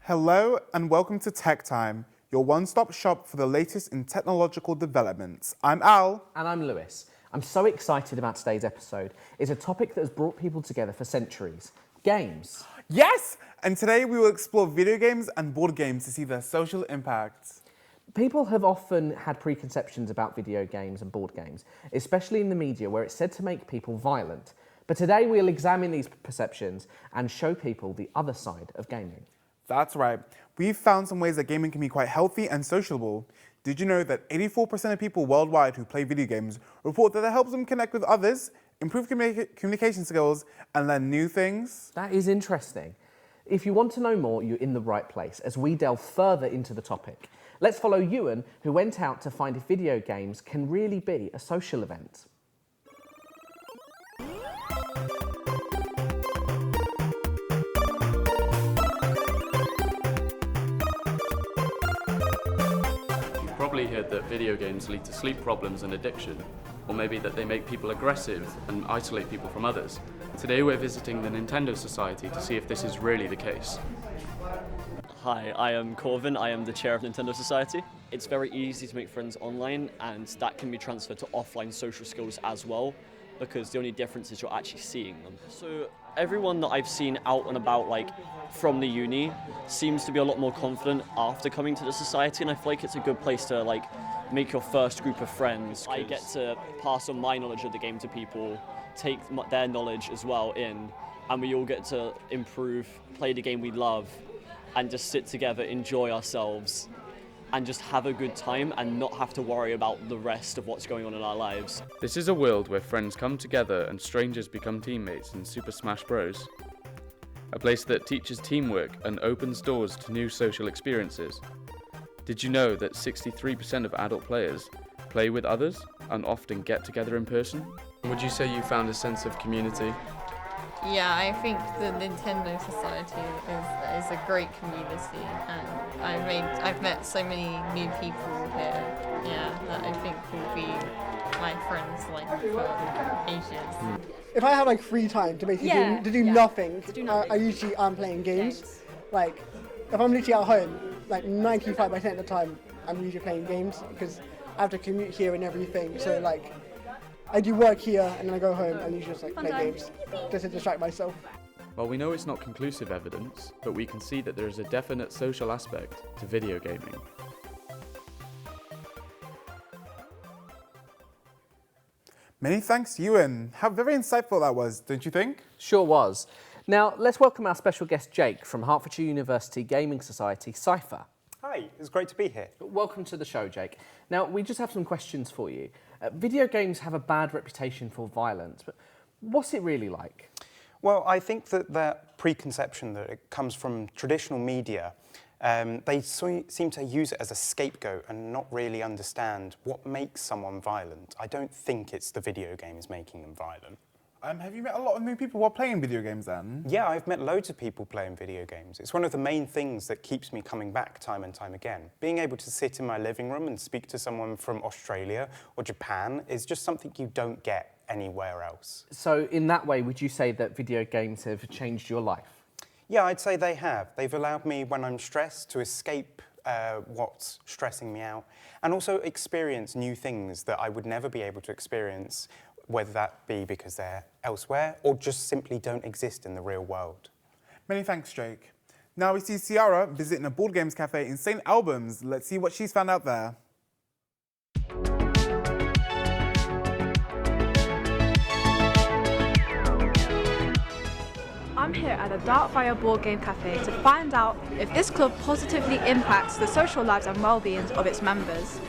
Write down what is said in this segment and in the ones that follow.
Hello and welcome to Tech Time, your one-stop shop for the latest in technological developments. I'm Al. And I'm Lewis. I'm so excited about today's episode. It's a topic that has brought people together for centuries. Games. Yes! And today we will explore video games and board games to see their social impact. People have often had preconceptions about video games and board games, especially in the media where it's said to make people violent. But today we'll examine these perceptions and show people the other side of gaming. That's right. We've found some ways that gaming can be quite healthy and sociable. Did you know that 84% of people worldwide who play video games report that it helps them connect with others, improve communication skills, and learn new things? That is interesting. If you want to know more, you're in the right place as we delve further into the topic. Let's follow Ewan, who went out to find if video games can really be a social event. Probably heard that video games lead to sleep problems and addiction, or maybe that they make people aggressive and isolate people from others. Today we're visiting the Nintendo Society to see if this is really the case. Hi, I am Corvin. I am the chair of Nintendo Society. It's very easy to make friends online, and that can be transferred to offline social skills as well, because the only difference is you're actually seeing them. So everyone that I've seen out and about, like from the uni, seems to be a lot more confident after coming to the society, and I feel like it's a good place to like make your first group of friends. I get to pass on my knowledge of the game to people, take their knowledge as well in, and we all get to improve, play the game we love, and just sit together, enjoy ourselves, and just have a good time and not have to worry about the rest of what's going on in our lives. This is a world where friends come together and strangers become teammates in Super Smash Bros. A place that teaches teamwork and opens doors to new social experiences. Did you know that 63% of adult players play with others and often get together in person? Would you say you found a sense of community? Yeah, I think the Nintendo Society is a great community, and I've met so many new people here. Yeah, that I think will be my friends like for ages. If I have like free time to basically do nothing, I usually am playing games. Like if I'm literally at home, like 95% of the time I'm usually playing games because I have to commute here and everything. So like I do work here and then I go home and usually just like play games just to distract myself. Well, we know it's not conclusive evidence, but we can see that there is a definite social aspect to video gaming. Many thanks to Ewan. How very insightful that was, don't you think? Sure was. Now, let's welcome our special guest, Jake, from Hertfordshire University Gaming Society, PSIFA. Hi, it's great to be here. Welcome to the show, Jake. Now, we just have some questions for you. Video games have a bad reputation for violence, but what's it really like? Well, I think that preconception that it comes from traditional media, they seem to use it as a scapegoat and not really understand what makes someone violent. I don't think it's the video games making them violent. Have you met a lot of new people while playing video games then? Yeah, I've met loads of people playing video games. It's one of the main things that keeps me coming back time and time again. Being able to sit in my living room and speak to someone from Australia or Japan is just something you don't get anywhere else. So in that way, would you say that video games have changed your life? Yeah, I'd say they have. They've allowed me, when I'm stressed, to escape what's stressing me out and also experience new things that I would never be able to experience, whether that be because they're elsewhere or just simply don't exist in the real world. Many thanks, Jake. Now we see Ciarra visiting a board games cafe in St. Albans. Let's see what she's found out there. I'm here at the Dartfire Board Game Cafe to find out if this club positively impacts the social lives and well-being of its members.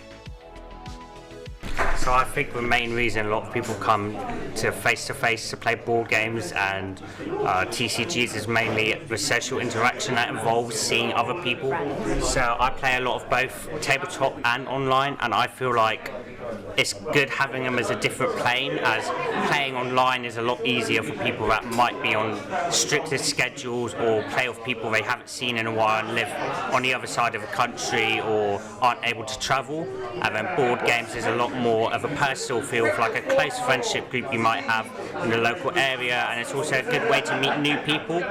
So I think the main reason a lot of people come to face-to-face to play board games and TCGs is mainly the social interaction that involves seeing other people. So I play a lot of both tabletop and online, and I feel like it's good having them as a different plane, as playing online is a lot easier for people that might be on stricter schedules or play with people they haven't seen in a while and live on the other side of the country or aren't able to travel. And then board games is a lot more of a personal feel, for like a close friendship group you might have in the local area, and it's also a good way to meet new people.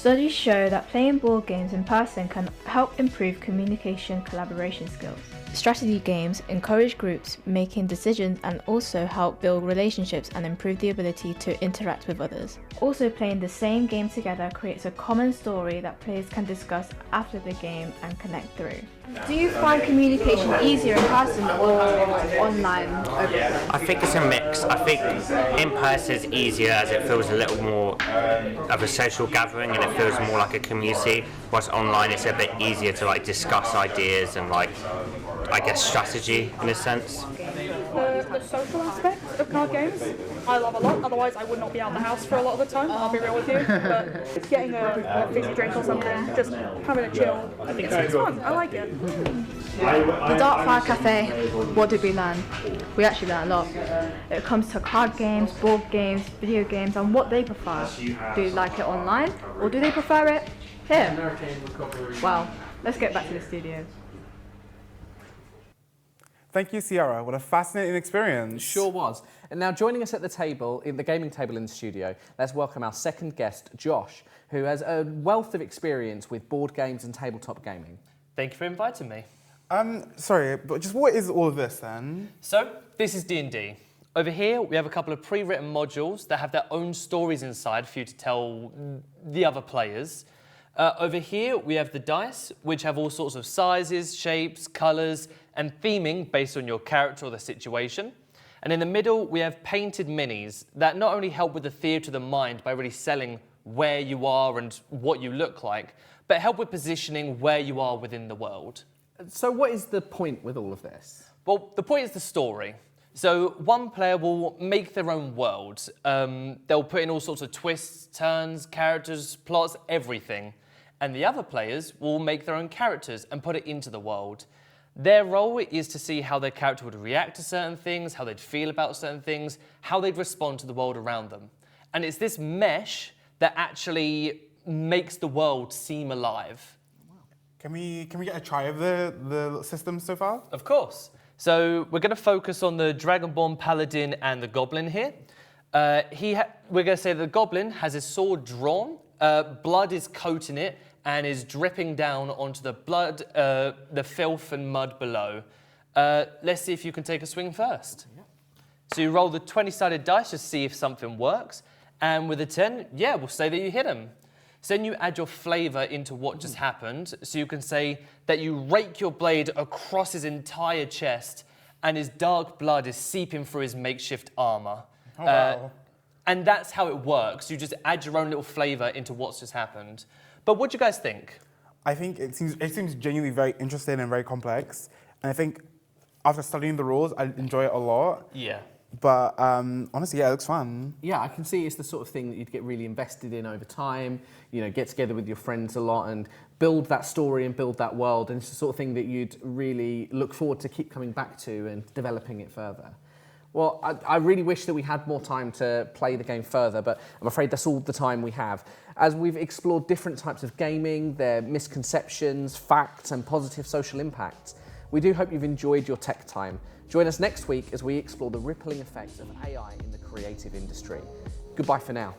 Studies show that playing board games in person can help improve communication collaboration skills. Strategy games encourage groups making decisions and also help build relationships and improve the ability to interact with others. Also, playing the same game together creates a common story that players can discuss after the game and connect through. Do you find communication easier in person or online? I think it's a mix. I think in person is easier as it feels a little more of a social gathering and it feels more like a community, whilst online it's a bit easier to like discuss ideas and like, I guess, strategy in a sense. The social aspect of card games, I love a lot. Otherwise, I would not be out of the house for a lot of the time. I'll be real with you. But getting a fizzy drink or something, just having a chill, it's fun. I like it. The Dark Fire Cafe, what did we learn? We actually learned a lot. It comes to card games, board games, video games, and what they prefer. Do you like it online, or do they prefer it here? Well, let's get back to the studio. Thank you, Ciarra. What a fascinating experience. Sure was. And now joining us at the table, in the gaming table in the studio, let's welcome our second guest, Josh, who has a wealth of experience with board games and tabletop gaming. Thank you for inviting me. Sorry, but just what is all of this then? So, this is D&D. Over here, we have a couple of pre-written modules that have their own stories inside for you to tell the other players. Over here, we have the dice, which have all sorts of sizes, shapes, colours, and theming based on your character or the situation. And in the middle, we have painted minis that not only help with the theatre of the mind by really selling where you are and what you look like, but help with positioning where you are within the world. So what is the point with all of this? Well, the point is the story. So one player will make their own world. They'll put in all sorts of twists, turns, characters, plots, everything. And the other players will make their own characters and put it into the world. Their role is to see how their character would react to certain things, how they'd feel about certain things, how they'd respond to the world around them. And it's this mesh that actually makes the world seem alive. Can we get a try of the system so far? Of course. So we're going to focus on the Dragonborn Paladin and the Goblin here. We're going to say the Goblin has his sword drawn, blood is coating it, and is dripping down onto the blood, the filth and mud below. Let's see if you can take a swing first. Yeah. So you roll the 20-sided dice to see if something works, and with a 10, yeah, we'll say that you hit him. So then you add your flavour into what just happened, so you can say that you rake your blade across his entire chest, and his dark blood is seeping through his makeshift armour. Oh, wow. And that's how it works. You just add your own little flavour into what's just happened. But what do you guys think? I think it seems genuinely very interesting and very complex. And I think after studying the rules, I enjoy it a lot. Yeah. But honestly, yeah, it looks fun. Yeah, I can see it's the sort of thing that you'd get really invested in over time, you know, get together with your friends a lot and build that story and build that world. And it's the sort of thing that you'd really look forward to keep coming back to and developing it further. Well, I really wish that we had more time to play the game further, but I'm afraid that's all the time we have. As we've explored different types of gaming, their misconceptions, facts, and positive social impacts, we do hope you've enjoyed your tech time. Join us next week as we explore the rippling effects of AI in the creative industry. Goodbye for now.